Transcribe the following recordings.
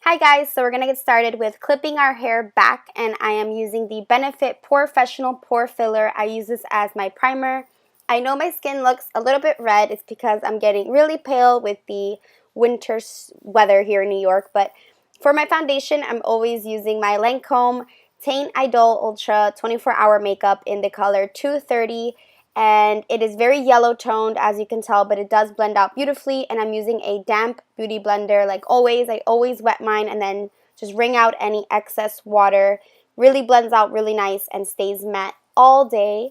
Hi guys, so we're going to get started with clipping our hair back, and I am using the Benefit Professional Pore Filler. I use this as my primer. I know my skin looks a little bit red. It's because I'm getting really pale with the winter weather here in New York, but for my foundation, I'm always using my Lancome Teint Idol Ultra 24-Hour Makeup in the color 230, and it is very yellow toned, as you can tell, but it does blend out beautifully. And I'm using a damp beauty blender like always. I always wet mine and then just wring out any excess water. Really blends out really nice and stays matte all day.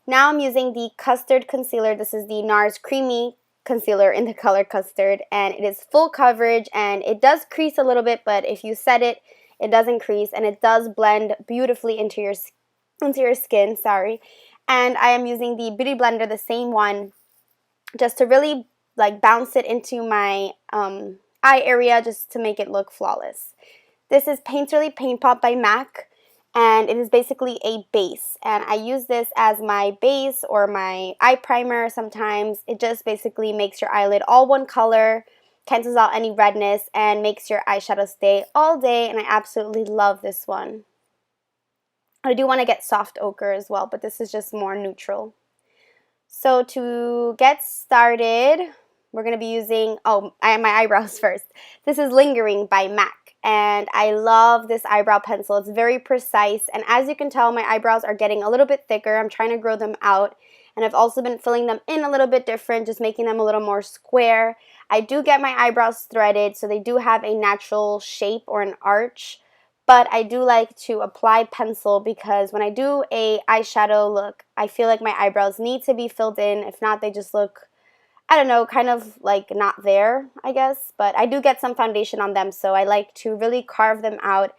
Now I'm using the Custard Concealer. This is the NARS Creamy Concealer in the color Custard, and it is full coverage, and it does crease a little bit, but if you set it, it doesn't crease, and it does blend beautifully into your skin. And I am using the Beauty Blender, the same one, just to really like bounce it into my eye area, just to make it look flawless. This is Painterly Paint Pot by MAC, and it is basically a base. And I use this as my base or my eye primer sometimes. It just basically makes your eyelid all one color, cancels out any redness, and makes your eyeshadow stay all day, and I absolutely love this one. I do want to get soft ochre as well, but this is just more neutral. So to get started, we're going to be using, my eyebrows first. This is Lingering by MAC, and I love this eyebrow pencil. It's very precise, and as you can tell, my eyebrows are getting a little bit thicker. I'm trying to grow them out, and I've also been filling them in a little bit different, just making them a little more square. I do get my eyebrows threaded, so they do have a natural shape or an arch. But I do like to apply pencil because when I do a eyeshadow look, I feel like my eyebrows need to be filled in. If not, they just look, I don't know, kind of like not there, I guess. But I do get some foundation on them, so I like to really carve them out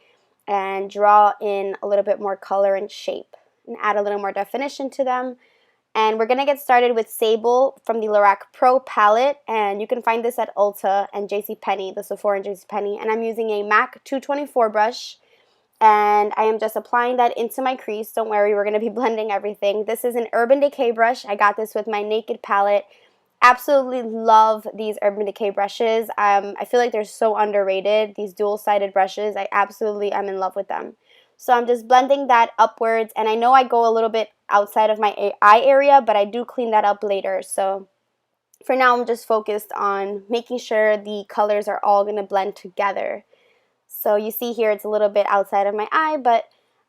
and draw in a little bit more color and shape and add a little more definition to them. And we're going to get started with Sable from the Lorac Pro palette, and you can find this at Ulta and JCPenney, the Sephora and JCPenney. And I'm using a MAC 224 brush, and I am just applying that into my crease. Don't worry, we're going to be blending everything. This is an Urban Decay brush. I got this with my Naked palette. Absolutely love these Urban Decay brushes. I feel like they're so underrated, these dual-sided brushes. I absolutely am in love with them. So I'm just blending that upwards, and I know I go a little bit outside of my eye area, but I do clean that up later. So for now, I'm just focused on making sure the colors are all going to blend together. So you see here it's a little bit outside of my eye, but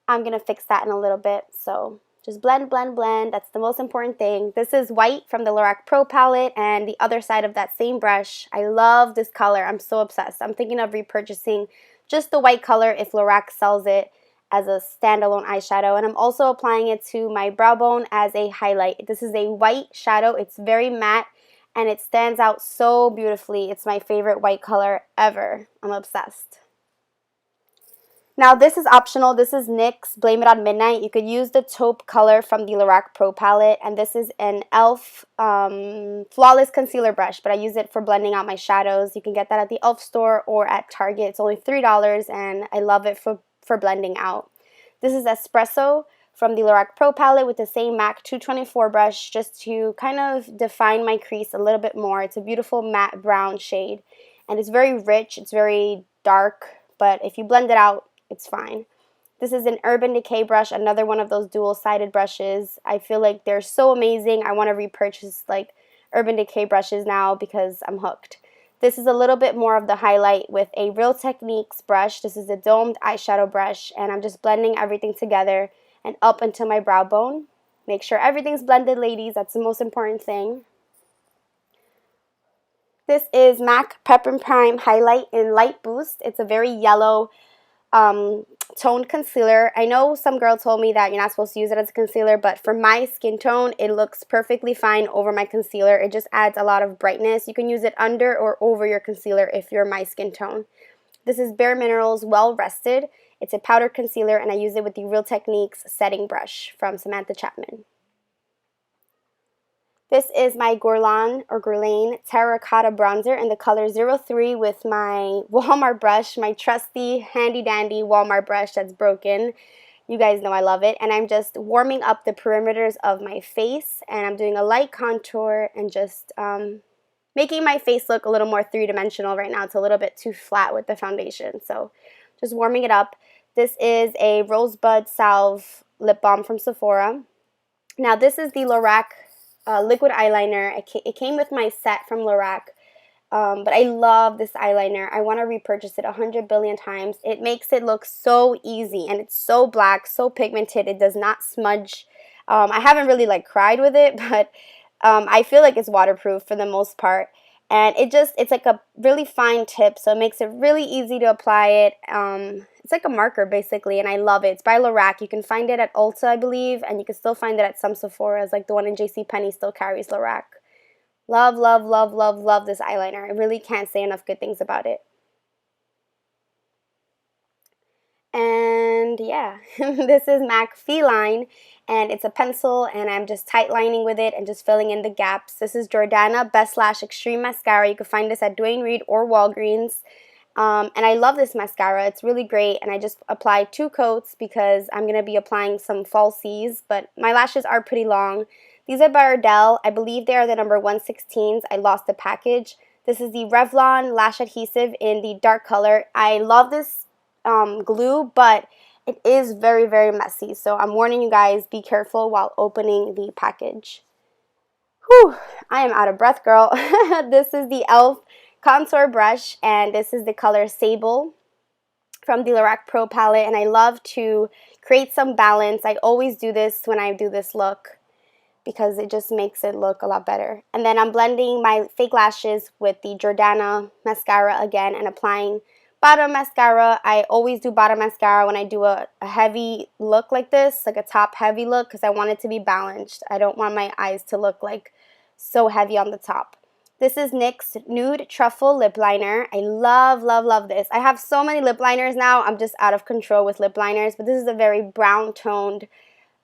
I'm going to fix that in a little bit. So just blend, blend, blend. That's the most important thing. This is White from the Lorac Pro palette, and the other side of that same brush. I love this color. I'm so obsessed. I'm thinking of repurchasing just the white color if Lorac sells it as a standalone eyeshadow. And I'm also applying it to my brow bone as a highlight. This is a white shadow. It's very matte, and it stands out so beautifully. It's my favorite white color ever. I'm obsessed. Now this is optional. This is NYX Blame It on Midnight. You could use the taupe color from the Lorac Pro palette, and this is an e.l.f. Flawless Concealer brush, but I use it for blending out my shadows. You can get that at the e.l.f. store or at Target. It's only $3, and I love it for blending out. This is Espresso from the Lorac Pro palette with the same MAC 224 brush, just to kind of define my crease a little bit more. It's a beautiful matte brown shade, and it's very rich. It's very dark, but if you blend it out, it's fine. This is an Urban Decay brush, another one of those dual-sided brushes. I feel like they're so amazing. I want to repurchase like Urban Decay brushes now because I'm hooked. This is a little bit more of the highlight with a Real Techniques brush. This is a domed eyeshadow brush, and I'm just blending everything together and up into my brow bone. Make sure everything's blended, ladies. That's the most important thing. This is MAC Prep and Prime Highlight in Light Boost. It's a very yellow toned concealer. I know some girl told me that you're not supposed to use it as a concealer, but for my skin tone, it looks perfectly fine over my concealer. It just adds a lot of brightness. You can use it under or over your concealer if you're my skin tone. This is Bare Minerals Well Rested. It's a powder concealer, and I use it with the Real Techniques setting brush from Samantha Chapman. This is my Guerlain Terracotta Bronzer in the color 03 with my Walmart brush, my trusty handy-dandy Walmart brush that's broken. You guys know I love it. And I'm just warming up the perimeters of my face, and I'm doing a light contour and just making my face look a little more three-dimensional right now. It's a little bit too flat with the foundation, so just warming it up. This is a Rosebud Salve lip balm from Sephora. Now this is the Lorac liquid eyeliner. It came with my set from Lorac. But I love this eyeliner. I want to repurchase it 100 billion times. It makes it look so easy, and it's so black, so pigmented. It does not smudge. I haven't really like cried with it, but I feel like it's waterproof for the most part. And it's like a really fine tip, so it makes it really easy to apply it. It's like a marker basically, and I love it. It's by Lorac. You can find it at Ulta, I believe, and you can still find it at some Sephoras, like the one in JCPenney still carries Lorac. Love, love, love, love, love this eyeliner. I really can't say enough good things about it. And yeah, this is MAC Feline, and it's a pencil, and I'm just tight lining with it and just filling in the gaps. This is Jordana Best Lash Extreme Mascara. You can find this at Duane Reade or Walgreens. And I love this mascara. It's really great, and I just applied 2 coats because I'm going to be applying some falsies, but my lashes are pretty long. These are by Ardell. I believe they are the number 116s. I lost the package. This is the Revlon Lash Adhesive in the dark color. I love this glue, but it is very, very messy. So I'm warning you guys, be careful while opening the package. Whew, I am out of breath, girl. This is the e.l.f. contour brush, and this is the color Sable from the Lorac Pro palette, and I love to create some balance. I always do this when I do this look because it just makes it look a lot better. And then I'm blending my fake lashes with the Jordana mascara again and applying bottom mascara. I always do bottom mascara when I do a heavy look like this, like a top heavy look, because I want it to be balanced. I don't want my eyes to look like so heavy on the top. This is NYX Nude Truffle Lip Liner. I love, love, love this. I have so many lip liners now. I'm just out of control with lip liners, but this is a very brown toned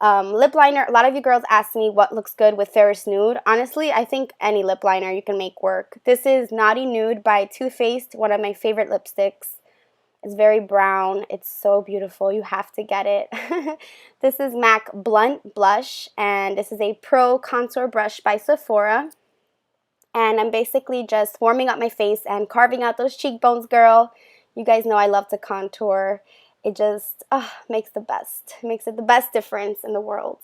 lip liner. A lot of you girls ask me what looks good with Ferris Nude. Honestly, I think any lip liner you can make work. This is Naughty Nude by Too Faced, one of my favorite lipsticks. It's very brown. It's so beautiful. You have to get it. This is MAC Blunt Blush, and this is a Pro Contour Brush by Sephora. And I'm basically just warming up my face and carving out those cheekbones, girl. You guys know I love to contour. It just makes it the best difference in the world.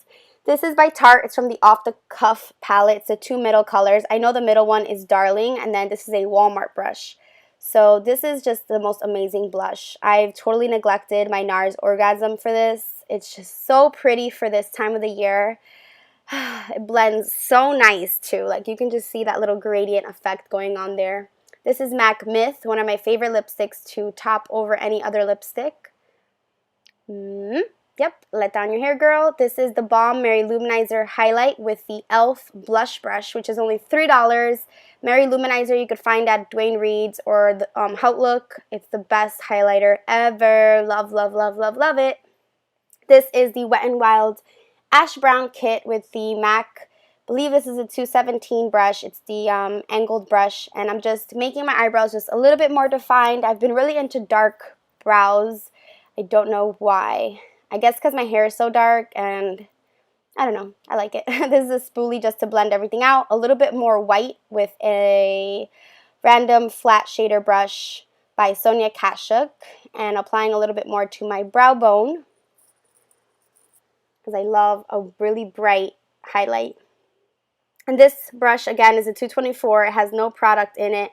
This is by Tarte. It's from the Off the Cuff palette. It's the 2 middle colors. I know the middle one is Darling, and then this is a Walmart brush. So this is just the most amazing blush. I've totally neglected my NARS Orgasm for this. It's just so pretty for this time of the year. It blends so nice too. Like you can just see that little gradient effect going on there. This is MAC Myth, one of my favorite lipsticks to top over any other lipstick. Yep, let down your hair, girl. This is the Balm Mary Luminizer Highlight with the e.l.f. Blush Brush, which is only $3. Mary Luminizer you could find at Duane Reade's or the Outlook. It's the best highlighter ever. Love, love, love, love, love it. This is the Wet n Wild Ash Brown Kit with the MAC, I believe this is a 217 brush. It's the angled brush, and I'm just making my eyebrows just a little bit more defined. I've been really into dark brows. I don't know why. I guess because my hair is so dark, and I don't know. I like it. This is a spoolie just to blend everything out. A little bit more white with a random flat shader brush by Sonia Kashuk, and applying a little bit more to my brow bone, because I love a really bright highlight. And this brush, again, is a 224. It has no product in it.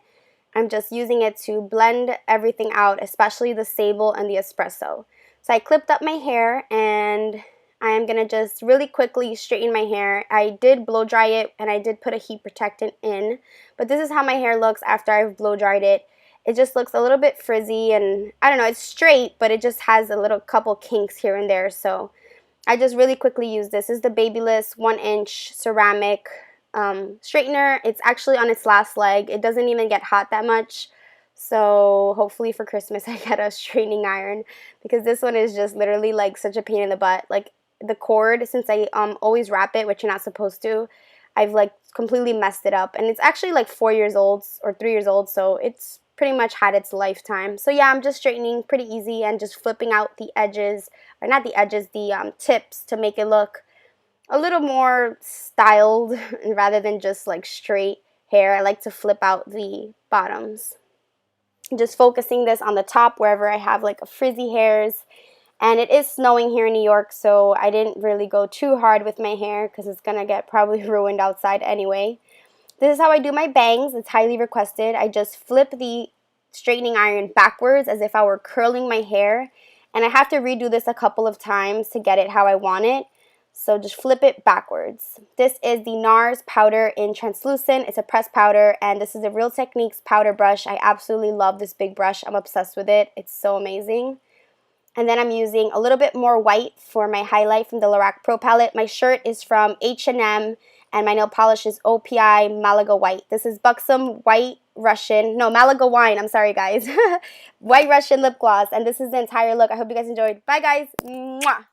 I'm just using it to blend everything out, especially the Sable and the Espresso. So I clipped up my hair, and I am going to just really quickly straighten my hair. I did blow dry it, and I did put a heat protectant in. But this is how my hair looks after I've blow dried it. It just looks a little bit frizzy, and I don't know, it's straight, but it just has a little couple kinks here and there. So I just really quickly use this. This is the Babyliss 1-inch ceramic straightener. It's actually on its last leg. It doesn't even get hot that much. So hopefully for Christmas I get a straightening iron, because this one is just literally like such a pain in the butt. Like the cord, since I always wrap it, which you're not supposed to, I've like completely messed it up. And it's actually like 4 years old or 3 years old, so it's pretty much had its lifetime. So yeah, I'm just straightening pretty easy and just flipping out the edges, or not the edges, the tips, to make it look a little more styled rather than just like straight. hair, I like to flip out the bottoms. Just focusing this on the top wherever I have like a frizzy hairs. And it is snowing here in New York, so I didn't really go too hard with my hair because it's going to get probably ruined outside anyway. This is how I do my bangs. It's highly requested. I just flip the straightening iron backwards as if I were curling my hair. And I have to redo this a couple of times to get it how I want it. So just flip it backwards. This is the NARS powder in translucent. It's a pressed powder, and this is a Real Techniques powder brush. I absolutely love this big brush. I'm obsessed with it. It's so amazing. And then I'm using a little bit more white for my highlight from the Lorac Pro Palette. My shirt is from H&M, and my nail polish is OPI Malaga White. This is Buxom White Russian, no, Malaga Wine, I'm sorry guys. White Russian lip gloss, and this is the entire look. I hope you guys enjoyed. Bye guys. Mwah.